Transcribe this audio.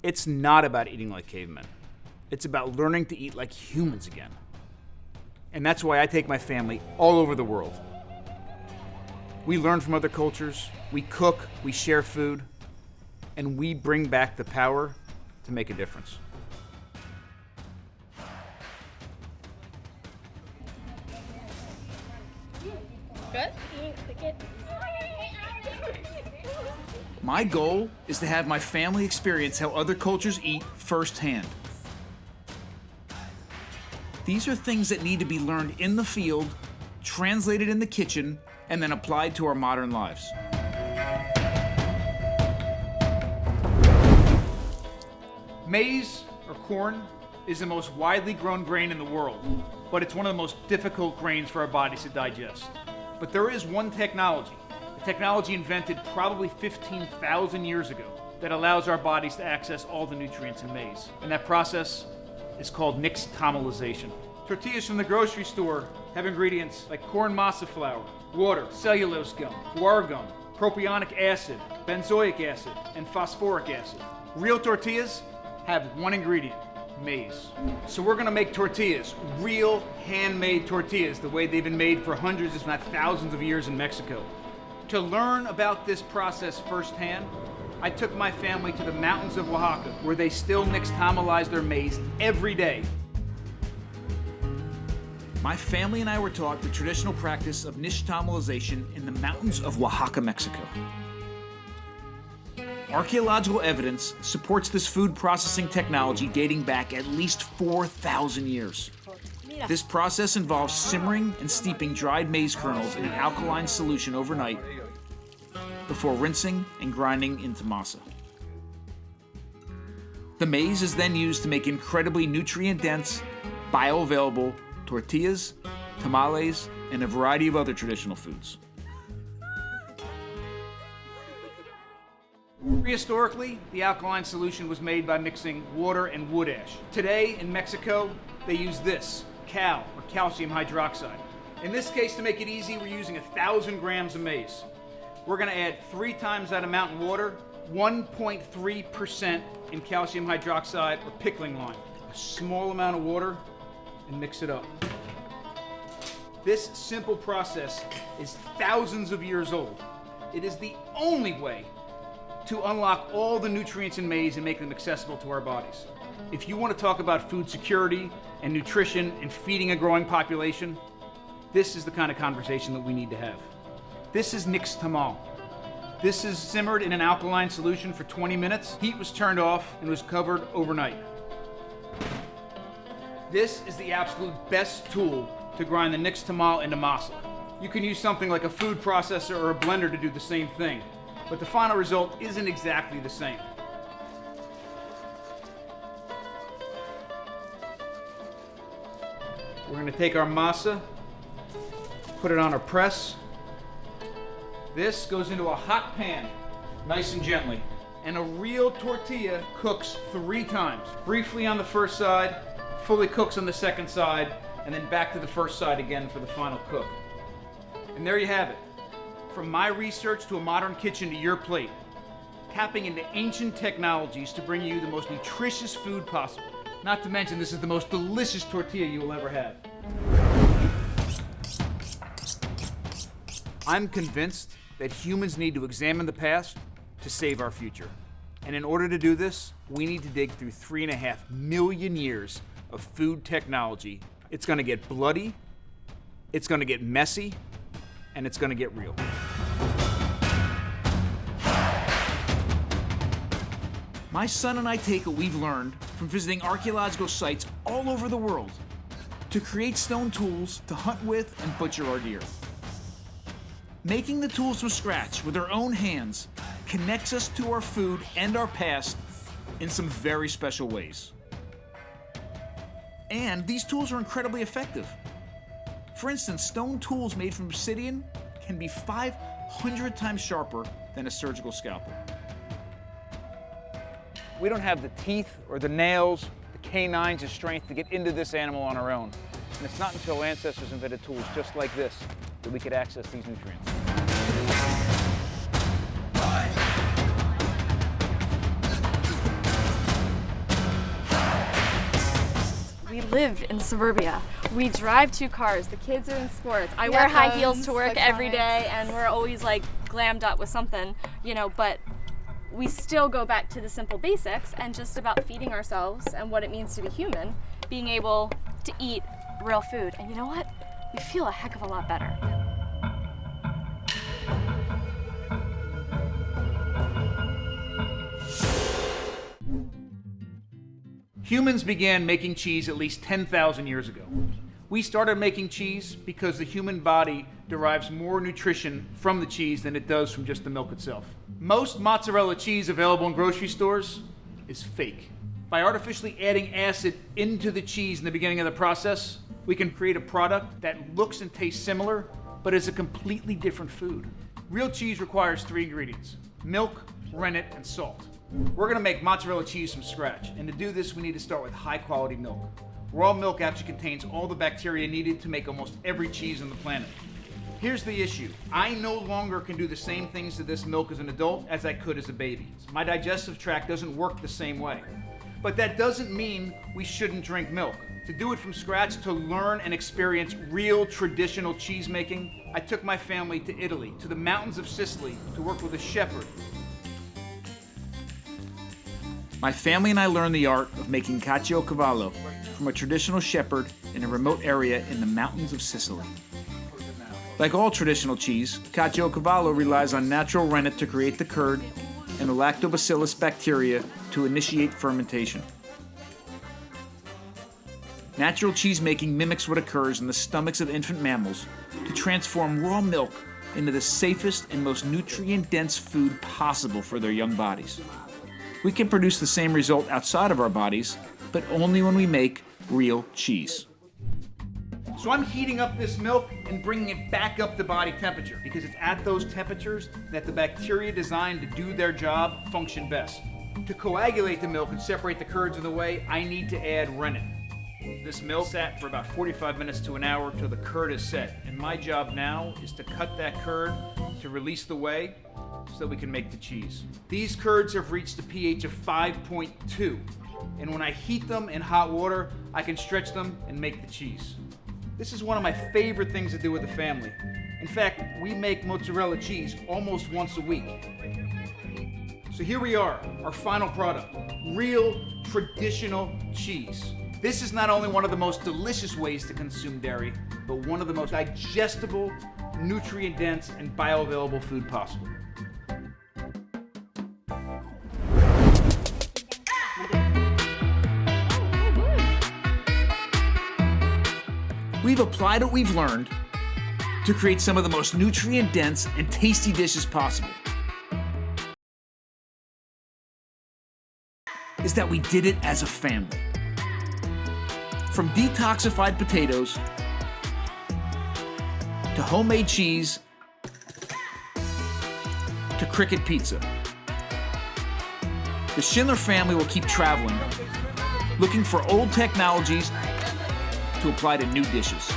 It's not about eating like cavemen. It's about learning to eat like humans again. And that's why I take my family all over the world. We learn from other cultures, we cook, we share food, and we bring back the power to make a difference. Good? My goal is to have my family experience how other cultures eat firsthand. These are things that need to be learned in the field, translated in the kitchen, and then applied to our modern lives. Maize, or corn, is the most widely grown grain in the world, but it's one of the most difficult grains for our bodies to digest. But there is one technology, a technology invented probably 15,000 years ago, that allows our bodies to access all the nutrients in maize. And that process is called nixtamalization. Tortillas from the grocery store have ingredients like corn masa flour, water, cellulose gum, guar gum, propionic acid, benzoic acid, and phosphoric acid. Real tortillas have one ingredient, maize. So we're gonna make tortillas, real handmade tortillas, the way they've been made for hundreds, if not thousands of years in Mexico. To learn about this process firsthand, I took my family to the mountains of Oaxaca, where they still nixtamalize their maize every day. My family and I were taught the traditional practice of nixtamalization in the mountains of Oaxaca, Mexico. Archaeological evidence supports this food processing technology dating back at least 4,000 years. This process involves simmering and steeping dried maize kernels in an alkaline solution overnight before rinsing and grinding into masa. The maize is then used to make incredibly nutrient-dense, bioavailable tortillas, tamales, and a variety of other traditional foods. Prehistorically, the alkaline solution was made by mixing water and wood ash. Today, in Mexico, they use this, cal, or calcium hydroxide. In this case, to make it easy, we're using 1,000 grams of maize. We're gonna add 3 times that amount in water, 1.3% in calcium hydroxide or pickling lime. A small amount of water, and mix it up. This simple process is thousands of years old. It is the only way to unlock all the nutrients in maize and make them accessible to our bodies. If you want to talk about food security and nutrition and feeding a growing population, this is the kind of conversation that we need to have. This is nixtamal. This is simmered in an alkaline solution for 20 minutes. Heat was turned off and was covered overnight. This is the absolute best tool to grind the nixtamal into masa. You can use something like a food processor or a blender to do the same thing, but the final result isn't exactly the same. We're going to take our masa, put it on our press. This goes into a hot pan, nice and gently. And a real tortilla cooks 3 times. Briefly on the first side, fully cooks on the second side, and then back to the first side again for the final cook. And there you have it. From my research to a modern kitchen to your plate, tapping into ancient technologies to bring you the most nutritious food possible. Not to mention, this is the most delicious tortilla you will ever have. I'm convinced that humans need to examine the past to save our future. And in order to do this, we need to dig through 3.5 million years of food technology. It's gonna get bloody, it's gonna get messy, and it's gonna get real. My son and I take what we've learned from visiting archaeological sites all over the world to create stone tools to hunt with and butcher our deer. Making the tools from scratch with our own hands connects us to our food and our past in some very special ways. And these tools are incredibly effective. For instance, stone tools made from obsidian can be 500 times sharper than a surgical scalpel. We don't have the teeth or the nails, the canines, or strength to get into this animal on our own. And it's not until ancestors invented tools just like this that we could access these nutrients. live in suburbia. We drive 2 cars. The kids are in sports. I wear high heels to work every day, and we're always like glammed up with something, you know, but we still go back to the simple basics and just about feeding ourselves and what it means to be human, being able to eat real food. And you know what? We feel a heck of a lot better. Humans began making cheese at least 10,000 years ago. We started making cheese because the human body derives more nutrition from the cheese than it does from just the milk itself. Most mozzarella cheese available in grocery stores is fake. By artificially adding acid into the cheese in the beginning of the process, we can create a product that looks and tastes similar, but is a completely different food. Real cheese requires 3 ingredients: milk, rennet, and salt. We're gonna make mozzarella cheese from scratch, and to do this we need to start with high quality milk. Raw milk actually contains all the bacteria needed to make almost every cheese on the planet. Here's the issue. I no longer can do the same things to this milk as an adult as I could as a baby. My digestive tract doesn't work the same way. But that doesn't mean we shouldn't drink milk. To do it from scratch, to learn and experience real traditional cheese making, I took my family to Italy, to the mountains of Sicily, to work with a shepherd. My family and I learned the art of making caciocavallo from a traditional shepherd in a remote area in the mountains of Sicily. Like all traditional cheese, caciocavallo relies on natural rennet to create the curd and the lactobacillus bacteria to initiate fermentation. Natural cheese making mimics what occurs in the stomachs of infant mammals to transform raw milk into the safest and most nutrient-dense food possible for their young bodies. We can produce the same result outside of our bodies, but only when we make real cheese. So I'm heating up this milk and bringing it back up to body temperature because it's at those temperatures that the bacteria designed to do their job function best. To coagulate the milk and separate the curds in the whey, I need to add rennet. This milk sat for about 45 minutes to an hour till the curd is set, and my job now is to cut that curd to release the whey so that we can make the cheese. These curds have reached a pH of 5.2, and when I heat them in hot water, I can stretch them and make the cheese. This is one of my favorite things to do with the family. In fact, we make mozzarella cheese almost once a week. So here we are, our final product, real traditional cheese. This is not only one of the most delicious ways to consume dairy, but one of the most digestible, nutrient-dense, and bioavailable food possible. We've applied what we've learned to create some of the most nutrient-dense and tasty dishes possible. Is that we did it as a family. From detoxified potatoes to homemade cheese to cricket pizza. The Schindler family will keep traveling, looking for old technologies to apply to new dishes.